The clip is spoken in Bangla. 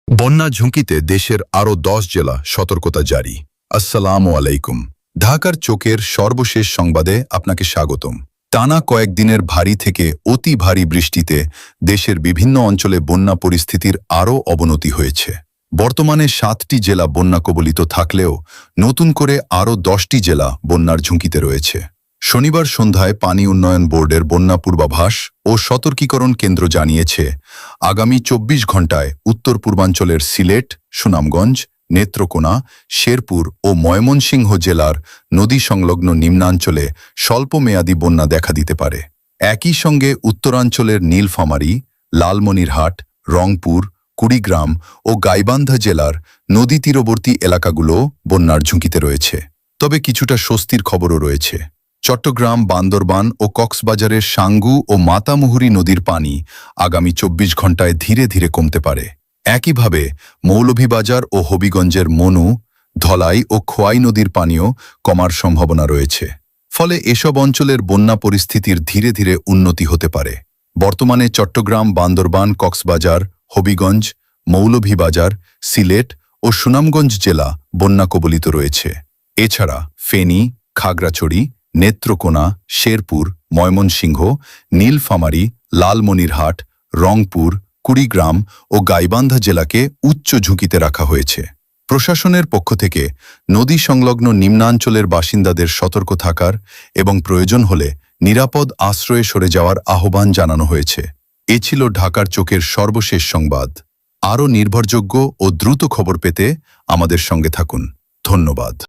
বন্যা ঝুঁকিতে দেশের আরও 10 জেলা সতর্কতা জারি। আসসালামু আলাইকুম। ঢাকার চোখের সর্বশেষ সংবাদে আপনাকে স্বাগতম। টানা কয়েকদিনের ভারী থেকে অতি ভারী বৃষ্টিতে দেশের বিভিন্ন অঞ্চলে বন্যা পরিস্থিতির আরও অবনতি হয়েছে। বর্তমানে 7টি জেলা বন্যা কবলিত থাকলেও নতুন করে আরও 10টি জেলা বন্যার ঝুঁকিতে রয়েছে। শনিবার সন্ধ্যায় পানি উন্নয়ন বোর্ডের বন্যা পূর্বাভাস ও সতর্কীকরণ কেন্দ্র জানিয়েছে, আগামী 24 ঘণ্টায় উত্তর পূর্বাঞ্চলের সিলেট, সুনামগঞ্জ, নেত্রকোনা, শেরপুর ও ময়মনসিংহ জেলার নদী সংলগ্ন নিম্নাঞ্চলে স্বল্পমেয়াদী বন্যা দেখা দিতে পারে। একই সঙ্গে উত্তরাঞ্চলের নীলফামারী, লালমনিরহাট, রংপুর, কুড়িগ্রাম ও গাইবান্ধা জেলার নদী তীরবর্তী এলাকাগুলো বন্যার ঝুঁকিতে রয়েছে। তবে কিছুটা স্বস্তির খবরও রয়েছে। চট্টগ্রাম, বান্দরবান ও কক্সবাজারের সাঙ্গু ও মাতামুহুরী নদীর পানি আগামী 24 ঘণ্টায় ধীরে ধীরে কমতে পারে। একইভাবে মৌলভীবাজার ও হবিগঞ্জের মনু, ধলাই ও খোয়াই নদীর পানিও কমার সম্ভাবনা রয়েছে। ফলে এসব অঞ্চলের বন্যা পরিস্থিতির ধীরে ধীরে উন্নতি হতে পারে। বর্তমানে চট্টগ্রাম, বান্দরবান, কক্সবাজার, হবিগঞ্জ, মৌলভীবাজার, সিলেট ও সুনামগঞ্জ জেলা বন্যা কবলিত রয়েছে। এছাড়া ফেনী, খাগড়াছড়ি, নেত্রকোনা, শেরপুর, ময়মনসিংহ, নীলফামারী, লালমনিরহাট, রংপুর, কুড়িগ্রাম ও গাইবান্ধা জেলাকে উচ্চ ঝুঁকিতে রাখা হয়েছে। প্রশাসনের পক্ষ থেকে নদী সংলগ্ন নিম্নাঞ্চলের বাসিন্দাদের সতর্ক থাকার এবং প্রয়োজন হলে নিরাপদ আশ্রয়ে সরে যাওয়ার আহ্বান জানানো হয়েছে। এ ছিল ঢাকার চোখের সর্বশেষ সংবাদ। আরও নির্ভরযোগ্য ও দ্রুত খবর পেতে আমাদের সঙ্গে থাকুন। ধন্যবাদ।